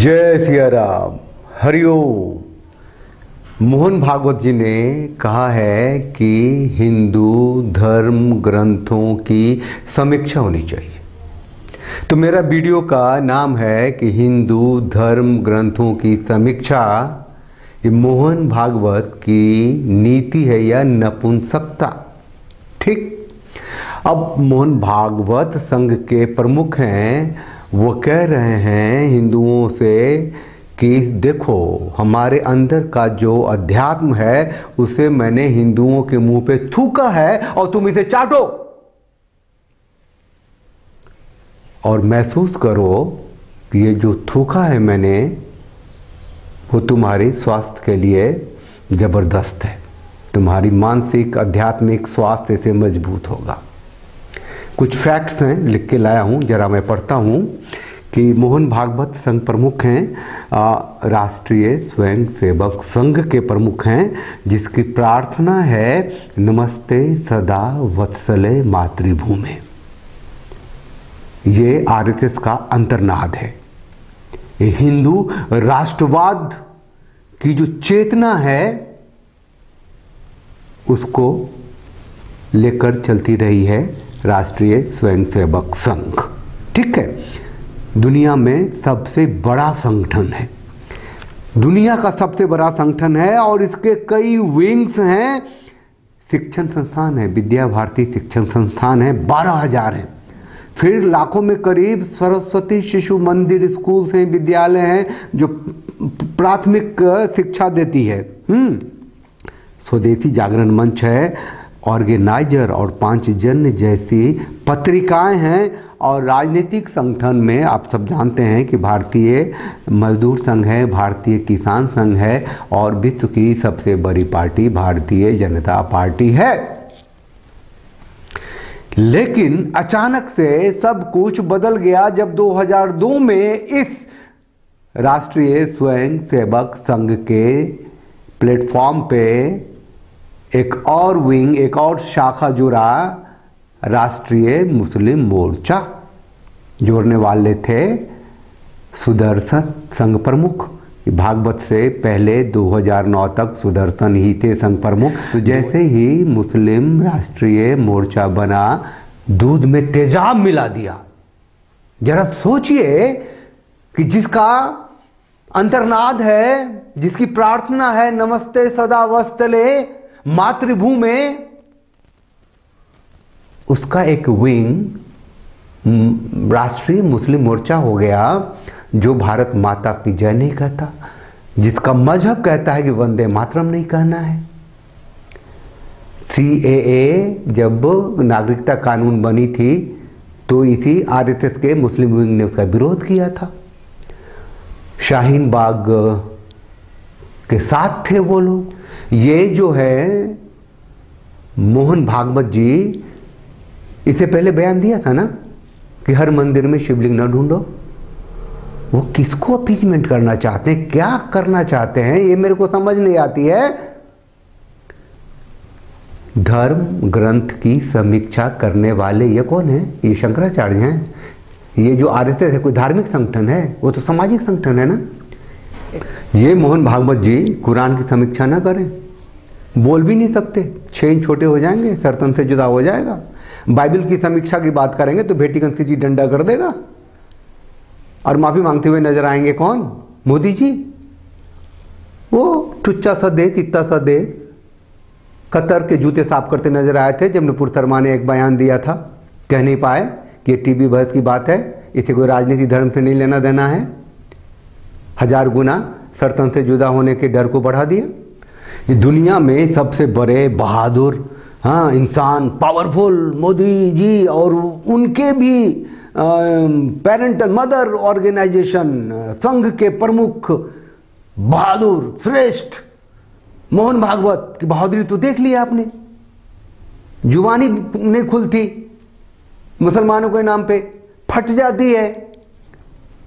जय सिया राम। हरिओम। मोहन भागवत जी ने कहा है कि हिंदू धर्म ग्रंथों की समीक्षा होनी चाहिए। तो मेरा वीडियो का नाम है कि हिंदू धर्म ग्रंथों की समीक्षा ये मोहन भागवत की नीति है या नपुंसकता। ठीक। अब मोहन भागवत संघ के प्रमुख हैं, वो कह रहे हैं हिंदुओं से कि देखो हमारे अंदर का जो अध्यात्म है उसे मैंने हिंदुओं के मुंह पे थूका है और तुम इसे चाटो और महसूस करो कि ये जो थूका है मैंने वो तुम्हारी स्वास्थ्य के लिए जबरदस्त है, तुम्हारी मानसिक आध्यात्मिक स्वास्थ्य से मजबूत होगा। कुछ फैक्ट्स हैं, लिख के लाया हूं, जरा मैं पढ़ता हूं कि मोहन भागवत संघ प्रमुख हैं, राष्ट्रीय स्वयंसेवक संघ के प्रमुख हैं, जिसकी प्रार्थना है नमस्ते सदा वत्सले मातृभूमि। ये आरएसएस का अंतर्नाद है। ये हिंदू राष्ट्रवाद की जो चेतना है उसको लेकर चलती रही है राष्ट्रीय स्वयंसेवक संघ। ठीक है। दुनिया में सबसे बड़ा संगठन है, दुनिया का सबसे बड़ा संगठन है और इसके कई विंग्स हैं। शिक्षण संस्थान है, विद्या भारती शिक्षण संस्थान है, 12,000 है। फिर लाखों में करीब सरस्वती शिशु मंदिर स्कूल हैं, विद्यालय हैं जो प्राथमिक शिक्षा देती है। स्वदेशी जागरण मंच है, ऑर्गेनाइजर और पांचजन्य जैसी पत्रिकाएं हैं और राजनीतिक संगठन में आप सब जानते हैं कि भारतीय मजदूर संघ है, भारतीय किसान संघ है और विश्व की सबसे बड़ी पार्टी भारतीय जनता पार्टी है। लेकिन अचानक से सब कुछ बदल गया जब 2002 में इस राष्ट्रीय स्वयंसेवक संघ के प्लेटफॉर्म पे एक और विंग, एक और शाखा जुड़ा, राष्ट्रीय मुस्लिम मोर्चा। जोड़ने वाले थे सुदर्शन संघ प्रमुख। भागवत से पहले 2009 तक सुदर्शन ही थे संघ प्रमुख। तो जैसे ही मुस्लिम राष्ट्रीय मोर्चा बना, दूध में तेजाब मिला दिया। जरा सोचिए कि जिसका अंतर्नाद है, जिसकी प्रार्थना है नमस्ते सदा वत्सले मातृभूमि, उसका एक विंग राष्ट्रीय मुस्लिम मोर्चा हो गया जो भारत माता की जय नहीं कहता, जिसका मजहब कहता है कि वंदे मातरम नहीं कहना है। सीएए जब नागरिकता कानून बनी थी तो इसी आरएसएस के मुस्लिम विंग ने उसका विरोध किया था। शाहीन बाग के साथ थे वो लोग। ये जो है मोहन भागवत जी, इससे पहले बयान दिया था ना कि हर मंदिर में शिवलिंग न ढूंढो। वो किसको अपीजमेंट करना चाहते हैं, क्या करना चाहते हैं, ये मेरे को समझ नहीं आती है। धर्म ग्रंथ की समीक्षा करने वाले ये कौन है? ये शंकराचार्य हैं। ये जो आरएसएस है कोई धार्मिक संगठन है? वो तो सामाजिक संगठन है ना। ये मोहन भागवत जी कुरान की समीक्षा ना करें, बोल भी नहीं सकते, 6 इंच छोटे हो जाएंगे, सर्तन से जुदा हो जाएगा। बाइबल की समीक्षा की बात करेंगे तो वेटिकन सिटी डंडा कर देगा और माफी मांगते हुए नजर आएंगे कौन? मोदी जी। वो टुच्चा सा देश, इतना सा देश, कतर के जूते साफ करते नजर आए थे जब नुपुर शर्मा ने एक बयान दिया था, कह नहीं पाए कि ये टीबी बहस की बात है, इसे कोई राजनीति धर्म से नहीं लेना देना है। 1000 गुना सर्तन से जुदा होने के डर को बढ़ा दिया। ये दुनिया में सबसे बड़े बहादुर इंसान, पावरफुल मोदी जी और उनके भी पेरेंटल मदर ऑर्गेनाइजेशन संघ के प्रमुख बहादुर श्रेष्ठ मोहन भागवत की बहादुरी तो देख लिया आपने। जुबानी नहीं खुलती, मुसलमानों के नाम पे फट जाती है,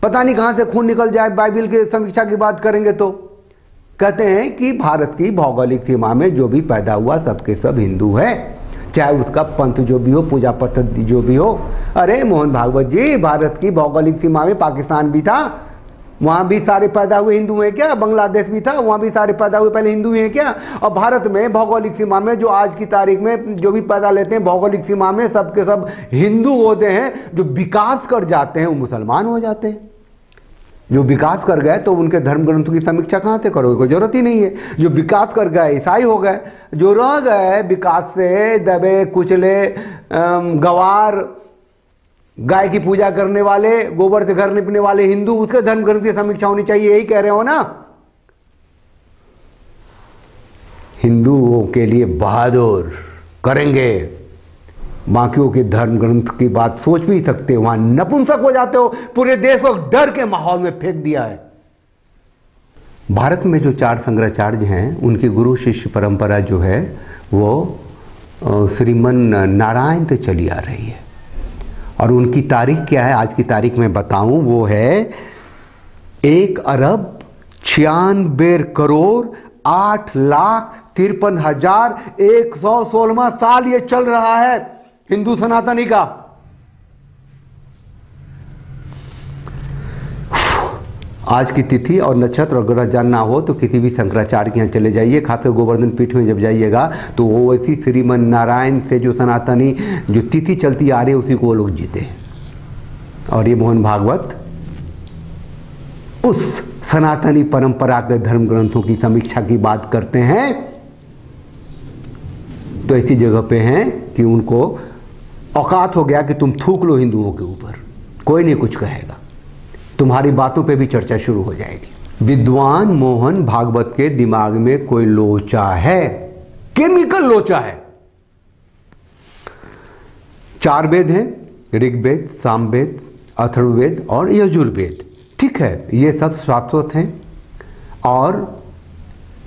पता नहीं कहां से खून निकल जाए। बाइबल के समीक्षा की बात करेंगे तो कहते हैं कि भारत की भौगोलिक सीमा में जो भी पैदा हुआ सबके सब हिंदू है, चाहे उसका पंथ जो भी हो, पूजा पद्धति जो भी हो। अरे मोहन भागवत जी, भारत की भौगोलिक सीमा में पाकिस्तान भी था, वहां भी सारे पैदा हुए हिंदू हैं क्या? बांग्लादेश भी था, वहां भी सारे पैदा हुए पहले हिंदू हैं क्या? और भारत में भौगोलिक सीमा में जो आज की तारीख में जो भी पैदा लेते हैं भौगोलिक सीमा में सब के सब हिंदू होते हैं। जो विकास कर जाते हैं वो मुसलमान हो जाते हैं। जो विकास कर गए तो उनके धर्म ग्रंथों की समीक्षा कहां से करोगे? कोई जरूरत ही नहीं है। जो विकास कर गए ईसाई हो गए, जो रह गए विकास से दबे कुचले गवार, गाय की पूजा करने वाले, गोबर से घर निपने वाले हिंदू, उसके धर्म ग्रंथ की समीक्षा होनी चाहिए, यही कह रहे हो ना? हिंदुओं के लिए बहादुर करेंगे, बाकियों के धर्म ग्रंथ की बात सोच भी सकते हो, वहां नपुंसक हो जाते हो। पूरे देश को डर के माहौल में फेंक दिया है। भारत में जो 4 शंकराचार्य हैं उनकी गुरु शिष्य परंपरा जो है वो श्रीमन नारायण से चली आ रही है। और उनकी तारीख क्या है आज की तारीख में बताऊं, वो है 1,46,8,53,116 साल ये चल रहा है हिंदू सनातनी का। आज की तिथि और नक्षत्र और ग्रह जानना हो तो किसी भी शंकराचार्य के यहाँ चले जाइए, खासकर गोवर्धन पीठ में जब जाइएगा तो वो वैसी श्रीमन नारायण से जो सनातनी जो तिथि चलती आ रही है उसी को वो लोग जीते हैं। और ये मोहन भागवत उस सनातनी परंपरा के धर्म ग्रंथों की समीक्षा की बात करते हैं तो ऐसी जगह पे हैं कि उनको औकात हो गया कि तुम थूक लो हिंदुओं के ऊपर, कोई नहीं कुछ कहेगा, तुम्हारी बातों पे भी चर्चा शुरू हो जाएगी। विद्वान मोहन भागवत के दिमाग में कोई लोचा है, केमिकल लोचा है। 4 वेद हैं, ऋग्वेद, सामवेद, अथर्ववेद और यजुर्वेद। ठीक है, ये सब शाश्वत हैं और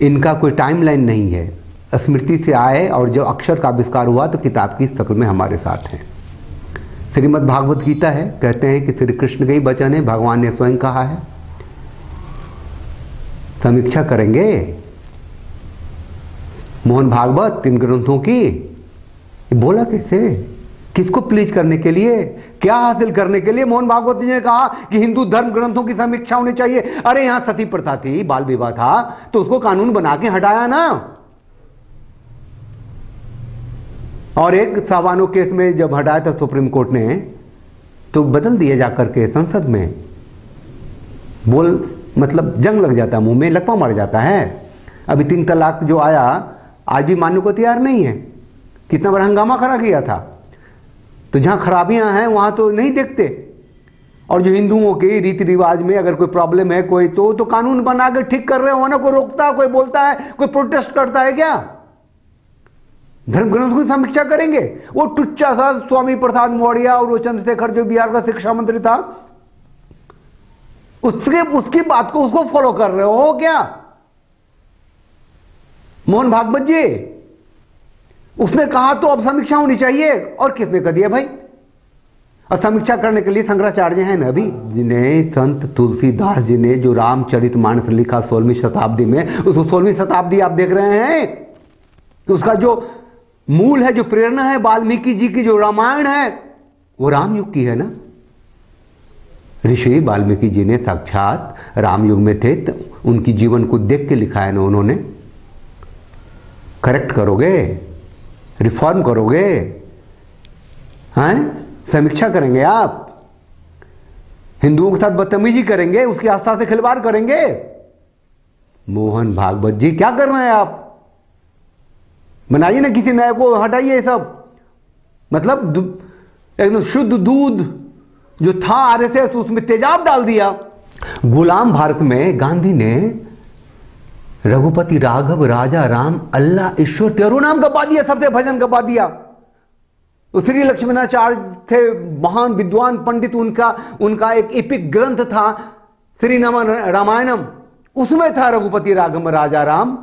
इनका कोई टाइमलाइन नहीं है, स्मृति से आए और जब अक्षर का आविष्कार हुआ तो किताब की शक्ल में हमारे साथ हैं। श्रीमद् भागवत गीता है, कहते हैं कि श्री कृष्ण के ही वचन है, भगवान ने स्वयं कहा है। समीक्षा करेंगे मोहन भागवत इन ग्रंथों की। बोला कैसे, किसको प्लीज करने के लिए, क्या हासिल करने के लिए? मोहन भागवत जी ने कहा कि हिंदू धर्म ग्रंथों की समीक्षा होनी चाहिए। अरे यहां सती प्रथा थी, बाल विवाह था, तो उसको कानून बना के हटाया ना। और एक सावानो केस में जब हटाया था सुप्रीम कोर्ट ने तो बदल दिया जाकर के संसद में। बोल मतलब जंग लग जाता है, मुंह में लकवा मर जाता है। अभी 3 तलाक जो आया आज भी मानने को तैयार नहीं है। कितना बड़ा हंगामा खड़ा किया था। तो जहां खराबियां हैं वहां तो नहीं देखते। और जो हिंदुओं के रीति रिवाज में अगर कोई प्रॉब्लम है कोई तो कानून बना के ठीक कर रहे हो ना। कोई रोकता, कोई बोलता है, कोई प्रोटेस्ट करता है क्या? धर्म ग्रंथों की समीक्षा करेंगे। वो टुच्चा सा स्वामी प्रसाद मौर्य और वो चंद्रशेखर जो बिहार का शिक्षा मंत्री था, उसकी बात को उसको फॉलो कर रहे हो क्या? मोहन भागवत जी उसने कहा तो अब समीक्षा होनी चाहिए। और किसने कह दिया भाई? और समीक्षा करने के लिए शंकराचार्य हैं ना अभी, जिन्हें संत तुलसीदास जी ने जो रामचरितमानस लिखा 16वीं शताब्दी में, उसको 16वीं शताब्दी आप देख रहे हैं कि उसका जो मूल है, जो प्रेरणा है वाल्मीकि जी की, जो रामायण है वो राम युग की है ना। ऋषि वाल्मीकि जी ने साक्षात राम युग में थे, तो उनकी जीवन को देख के लिखा है ना उन्होंने। करेक्ट करोगे, रिफॉर्म करोगे, हैं? समीक्षा करेंगे आप? हिंदुओं के साथ बदतमीजी करेंगे, उसकी आस्था से खिलवाड़ करेंगे? मोहन भागवत जी क्या कर रहे हैं आप? बनाइए ना किसी नए को, हटाइए सब। मतलब एकदम शुद्ध दूध जो था आरएसएस उसमें तेजाब डाल दिया। गुलाम भारत में गांधी ने रघुपति राघव राजा राम अल्लाह ईश्वर तेरो नाम गवा दिया, सबसे भजन गवा दिया। तो श्री लक्ष्मणाचार्य थे महान विद्वान पंडित, उनका एक एपिक ग्रंथ था श्री रामायणम, उसमें था रघुपति राघव राजा राम,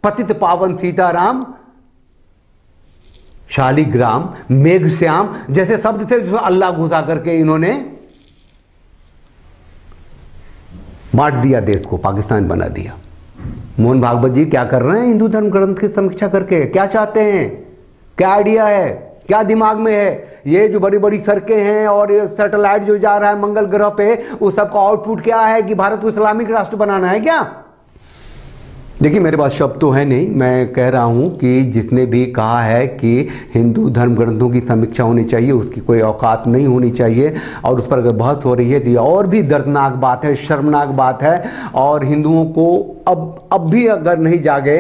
पतित पावन सीताराम, शालिग्राम, मेघश्याम जैसे शब्द थे जो अल्लाह घुसा करके इन्होंने बांट दिया, देश को पाकिस्तान बना दिया। मोहन भागवत जी क्या कर रहे हैं? हिंदू धर्म ग्रंथ की समीक्षा करके क्या चाहते हैं? क्या आइडिया है? क्या दिमाग में है? ये जो बड़ी बड़ी सड़कें हैं और ये सैटेलाइट जो जा रहा है मंगल ग्रह पे, उस सबका आउटपुट क्या है कि भारत को इस्लामिक राष्ट्र बनाना है क्या? देखिए, मेरे पास शब्द तो है नहीं, मैं कह रहा हूं कि जिसने भी कहा है कि हिंदू धर्म ग्रंथों की समीक्षा होनी चाहिए, उसकी कोई औकात नहीं होनी चाहिए, और उस पर अगर बहस हो रही है तो ये और भी दर्दनाक बात है, शर्मनाक बात है। और हिंदुओं को अब भी अगर नहीं जागे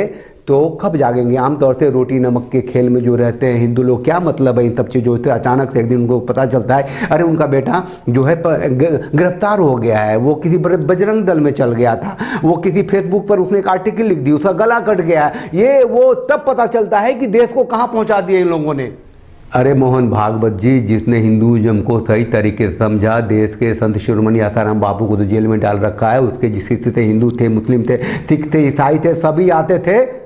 तो कब जागेंगे? आमतौर से रोटी नमक के खेल में जो रहते हैं हिंदू लोग, क्या मतलब है इन सब चीज़ों से? अचानक से एक दिन उनको पता चलता है अरे उनका बेटा जो है गिरफ्तार हो गया है, वो किसी बजरंग दल में चल गया था, वो किसी फेसबुक पर उसने एक आर्टिकल लिख दी, उसका गला कट गया है, ये वो तब पता चलता है कि देश को कहाँ पहुँचा दिया इन लोगों ने। अरे मोहन भागवत जी, जिसने हिंदुइज्म को सही तरीके से समझा, देश के संत शिरोमणि आसाराम बापू को तो जेल में डाल रखा है, उसके जिस शिष्य थे हिंदू थे, मुस्लिम थे, सिख थे, ईसाई थे, सभी आते थे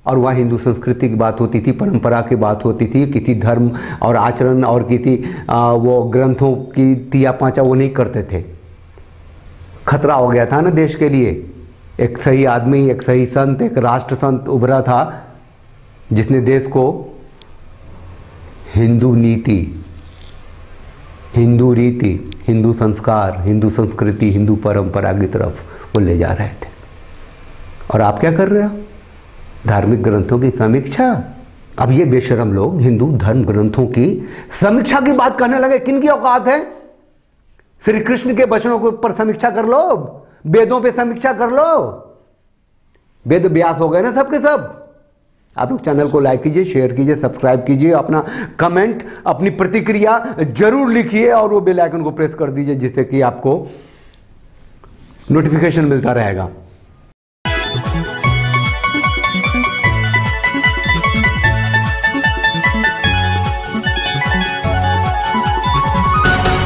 और वहाँ हिंदू संस्कृति की बात होती थी, परंपरा की बात होती थी, किसी धर्म और आचरण और किसी वो ग्रंथों की तिया पांचा वो नहीं करते थे। खतरा हो गया था ना देश के लिए। एक सही आदमी, एक सही संत, एक राष्ट्र संत उभरा था जिसने देश को हिंदू नीति, हिंदू रीति, हिंदू संस्कार, हिंदू संस्कृति, हिंदू परंपरा की तरफ वो ले जा रहे थे। और आप क्या कर रहे हो? धार्मिक ग्रंथों की समीक्षा। अब ये बेशरम लोग हिंदू धर्म ग्रंथों की समीक्षा की बात करने लगे। किन की औकात है? श्री कृष्ण के वचनों के ऊपर समीक्षा कर लो, वेदों पे समीक्षा कर लो। वेद व्यास हो गए ना सबके सब। आप लोग चैनल को लाइक कीजिए, शेयर कीजिए, सब्सक्राइब कीजिए, अपना कमेंट, अपनी प्रतिक्रिया जरूर लिखिए और वो बेल आइकन को प्रेस कर दीजिए जिससे कि आपको नोटिफिकेशन मिलता रहेगा।